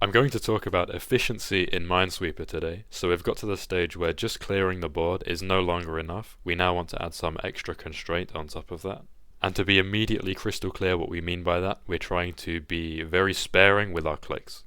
I'm going to talk about efficiency in Minesweeper today, so we've got to the stage where just clearing the board is no longer enough. We now want to add some extra constraint on top of that. And to be immediately crystal clear what we mean by that, we're trying to be very sparing with our clicks.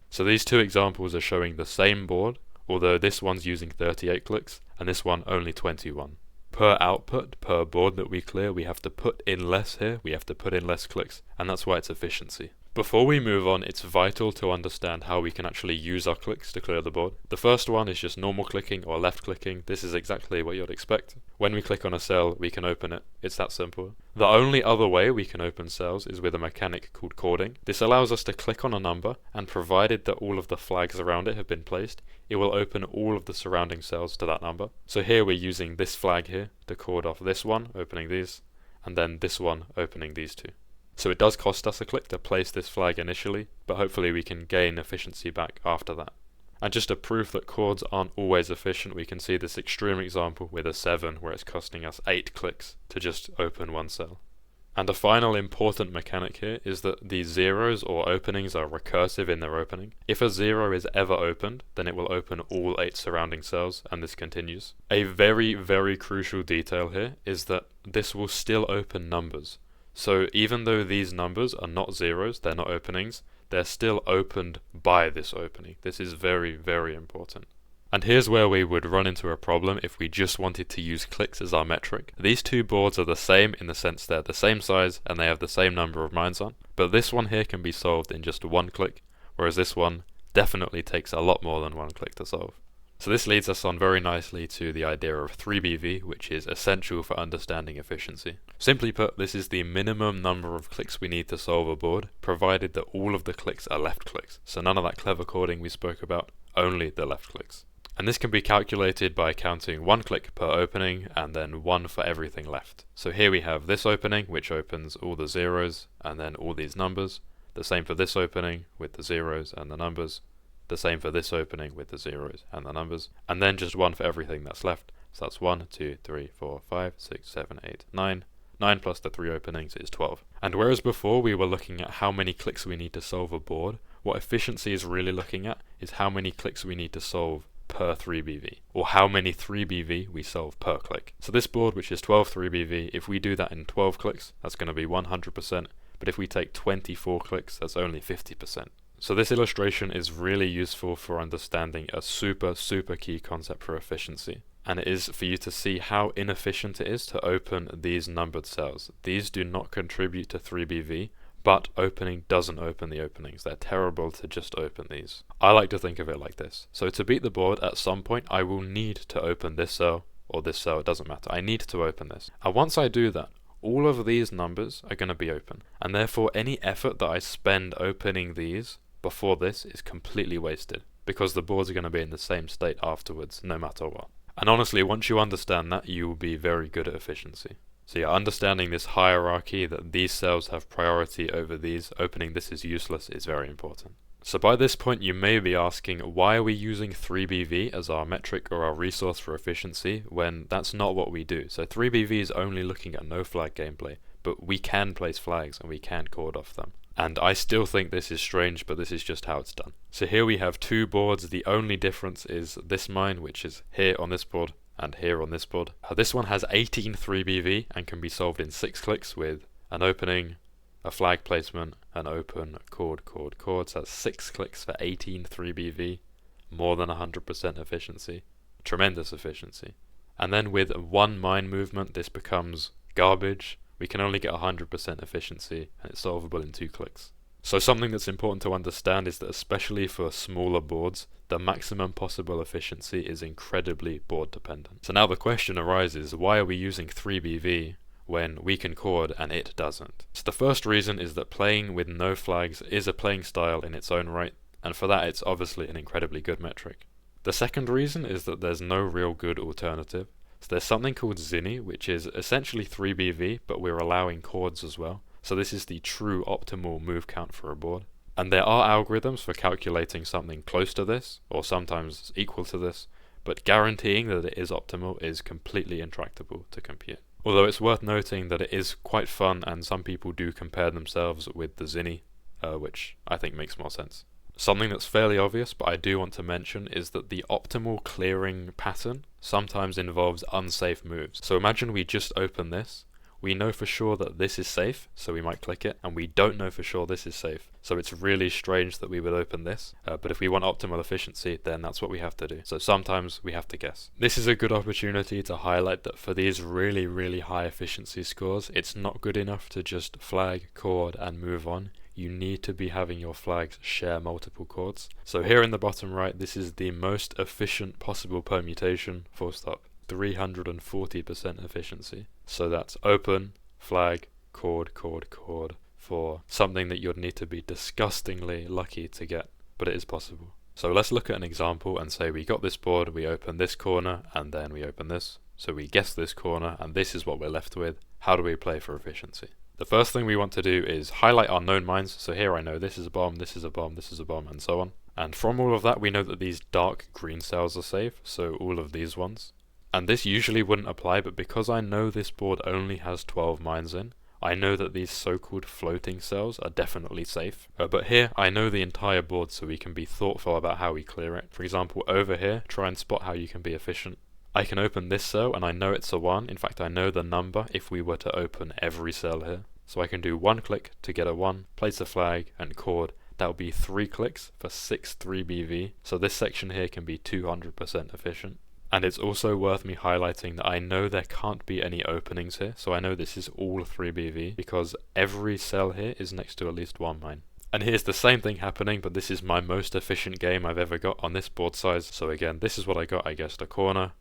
So these two examples are showing the same board, although this one's using 38 clicks, and this one only 21. Per output, per board that we clear, we have to put in less here, we have to put in less clicks, and that's why it's efficiency. Before we move on, it's vital to understand how we can actually use our clicks to clear the board. The first one is just normal clicking or left clicking. This is exactly what you'd expect. When we click on a cell, we can open it. It's that simple. The only other way we can open cells is with a mechanic called chording. This allows us to click on a number, and provided that all of the flags around it have been placed, it will open all of the surrounding cells to that number. So here we're using this flag here to chord off this one, opening these, and then this one, opening these two. So it does cost us a click to place this flag initially, but hopefully we can gain efficiency back after that. And just a proof that chords aren't always efficient, we can see this extreme example with a 7 where it's costing us 8 clicks to just open one cell. And a final important mechanic here is that these zeros or openings are recursive in their opening. If a 0 is ever opened, then it will open all 8 surrounding cells, and this continues. A very, very crucial detail here is that this will still open numbers. So even though these numbers are not zeros, they're not openings, they're still opened by this opening. This is very, very important. And here's where we would run into a problem if we just wanted to use clicks as our metric. These two boards are the same in the sense they're the same size and they have the same number of mines on, but this one here can be solved in just one click, whereas this one definitely takes a lot more than one click to solve. So this leads us on very nicely to the idea of 3BV, which is essential for understanding efficiency. Simply put, this is the minimum number of clicks we need to solve a board, provided that all of the clicks are left clicks. So none of that clever chording we spoke about, only the left clicks. And this can be calculated by counting 1 click per opening and then 1 for everything left. So here we have this opening, which opens all the zeros and then all these numbers. The same for this opening with the zeros and the numbers. The same for this opening with the zeros and the numbers, and then just 1 for everything that's left. So that's 1, 2, 3, 4, 5, 6, 7, 8, 9. 9 plus the 3 openings is 12. And whereas before we were looking at how many clicks we need to solve a board, what efficiency is really looking at is how many clicks we need to solve per 3BV, or how many 3BV we solve per click. So this board, which is 12 3BV, if we do that in 12 clicks, that's going to be 100%, but if we take 24 clicks, that's only 50%. So this illustration is really useful for understanding a super key concept for efficiency, and it is for you to see how inefficient it is to open these numbered cells. These do not contribute to 3BV, but opening doesn't open the openings. They're terrible to just open these. I like to think of it like this. So to beat the board, at some point I will need to open this cell, or this cell, it doesn't matter. I need to open this. And once I do that, all of these numbers are going to be open, and therefore any effort that I spend opening these before this is completely wasted, because the boards are going to be in the same state afterwards, no matter what. And honestly, once you understand that, you will be very good at efficiency. So yeah, understanding this hierarchy, that these cells have priority over these, opening this is useless, is very important. So by this point you may be asking, why are we using 3BV as our metric or our resource for efficiency when that's not what we do? So 3BV is only looking at no flag gameplay, but we can place flags and we can chord off them. And I still think this is strange, but this is just how it's done. So here we have two boards. The only difference is this mine, which is here on this board and here on this board. This one has 18 3BV and can be solved in 6 clicks with an opening, a flag placement, an open, chord. So that's 6 clicks for 18 3BV, more than 100% efficiency. Tremendous efficiency. And then with one mine movement, this becomes garbage. We can only get 100% efficiency, and it's solvable in 2 clicks. So something that's important to understand is that especially for smaller boards, the maximum possible efficiency is incredibly board dependent. So now the question arises, why are we using 3BV when we can chord and it doesn't? So the first reason is that playing with no flags is a playing style in its own right, and for that it's obviously an incredibly good metric. The second reason is that there's no real good alternative. So there's something called Zini, which is essentially 3BV, but we're allowing chords as well. So this is the true optimal move count for a board. And there are algorithms for calculating something close to this, or sometimes equal to this, but guaranteeing that it is optimal is completely intractable to compute. Although it's worth noting that it is quite fun, and some people do compare themselves with the Zini, which I think makes more sense. Something that's fairly obvious, but I do want to mention, is that the optimal clearing pattern sometimes involves unsafe moves. So imagine we just open this. We know for sure that this is safe, so we might click it, and we don't know for sure this is safe. So it's really strange that we would open this, but if we want optimal efficiency, then that's what we have to do. So sometimes we have to guess. This is a good opportunity to highlight that for these really, really high efficiency scores, it's not good enough to just flag, chord, and move on. You need to be having your flags share multiple chords. So here in the bottom right, this is the most efficient possible permutation, full stop. 340% efficiency. So that's open, flag, chord, chord, chord for something that you'd need to be disgustingly lucky to get, but it is possible. So let's look at an example and say we got this board, we open this corner, and then we open this. So we guess this corner, and this is what we're left with. How do we play for efficiency? The first thing we want to do is highlight our known mines. So here I know this is a bomb, this is a bomb, this is a bomb, and so on. And from all of that, we know that these dark green cells are safe, so all of these ones. And this usually wouldn't apply, but because I know this board only has 12 mines in, I know that these so-called floating cells are definitely safe. But here, I know the entire board, so we can be thoughtful about how we clear it. For example, over here, try and spot how you can be efficient. I can open this cell, and I know it's a 1. In fact, I know the number if we were to open every cell here. So I can do 1 click to get a 1, place a flag, and chord. That would be 3 clicks for 6 3BV. So this section here can be 200% efficient. And it's also worth me highlighting that I know there can't be any openings here, so I know this is all 3BV because every cell here is next to at least 1 mine. And here's the same thing happening, but this is my most efficient game I've ever got on this board size. So again, this is what I got. I guessed a corner,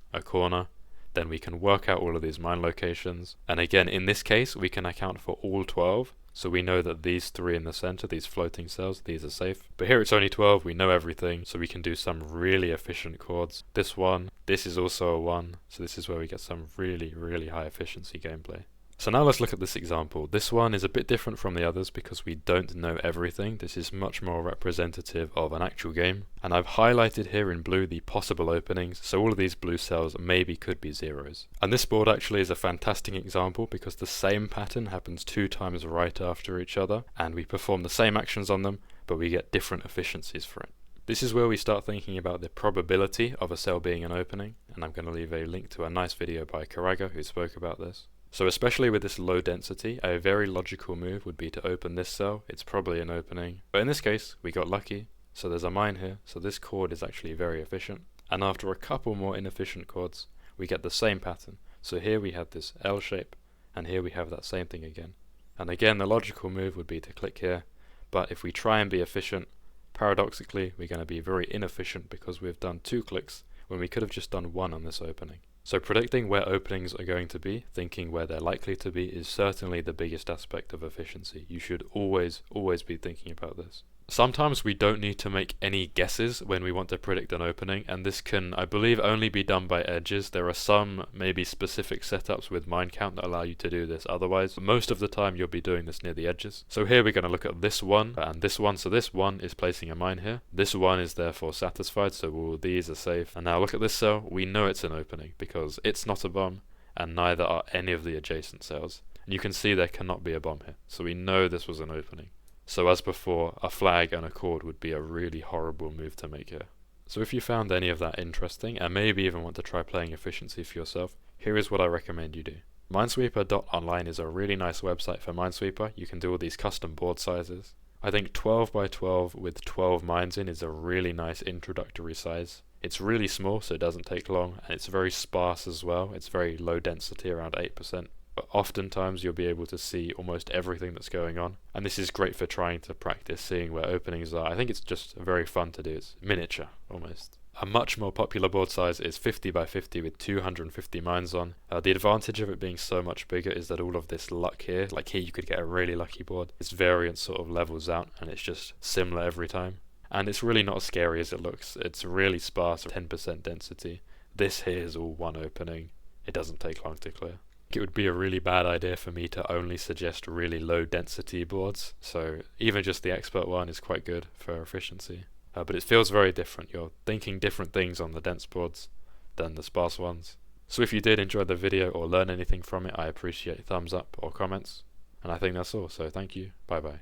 then we can work out all of these mine locations. And again, in this case, we can account for all 12. So we know that these 3 in the center, these floating cells, these are safe. But here it's only 12, we know everything, so we can do some really efficient chords. This one, this is also a 1, so this is where we get some really, really high efficiency gameplay. So now let's look at this example. This one is a bit different from the others because we don't know everything. This is much more representative of an actual game. And I've highlighted here in blue the possible openings, so all of these blue cells maybe could be zeros. And this board actually is a fantastic example because the same pattern happens 2 times right after each other, and we perform the same actions on them, but we get different efficiencies for it. This is where we start thinking about the probability of a cell being an opening, and I'm going to leave a link to a nice video by Kurraga who spoke about this. So especially with this low density, a very logical move would be to open this cell. It's probably an opening. But in this case, we got lucky. So there's a mine here. So this chord is actually very efficient. And after a couple more inefficient chords, we get the same pattern. So here we have this L shape, and here we have that same thing again. And again, the logical move would be to click here. But if we try and be efficient, paradoxically, we're going to be very inefficient because we've done 2 clicks when we could have just done 1 on this opening. So predicting where openings are going to be, thinking where they're likely to be, is certainly the biggest aspect of efficiency. You should always be thinking about this. Sometimes we don't need to make any guesses when we want to predict an opening, and this can, I believe, only be done by edges. There are some maybe specific setups with mine count that allow you to do this. Otherwise, most of the time you'll be doing this near the edges. So here we're going to look at this one and this one. So this one is placing a mine here. This one is therefore satisfied, so all these are safe. And now look at this cell. We know it's an opening because it's not a bomb, and neither are any of the adjacent cells. And you can see there cannot be a bomb here. So we know this was an opening. So as before, a flag and a chord would be a really horrible move to make here. So if you found any of that interesting, and maybe even want to try playing efficiency for yourself, here is what I recommend you do. Minesweeper.online is a really nice website for Minesweeper. You can do all these custom board sizes. I think 12 by 12 with 12 mines in is a really nice introductory size. It's really small, so it doesn't take long, and it's very sparse as well. It's very low density, around 8%. But oftentimes you'll be able to see almost everything that's going on, and this is great for trying to practice seeing where openings are. I think it's just very fun to do. It's miniature almost. A much more popular board size is 50 by 50 with 250 mines on. The advantage of it being so much bigger is that all of this luck here, like here you could get a really lucky board, its variance sort of levels out and it's just similar every time. And it's really not as scary as it looks. It's really sparse, 10% density. This here is all one opening. It doesn't take long to clear. It would be a really bad idea for me to only suggest really low density boards, so even just the expert one is quite good for efficiency. But it feels very different. You're thinking different things on the dense boards than the sparse ones. So if you did enjoy the video or learn anything from it, I appreciate thumbs up or comments. And I think that's all, so thank you. Bye bye.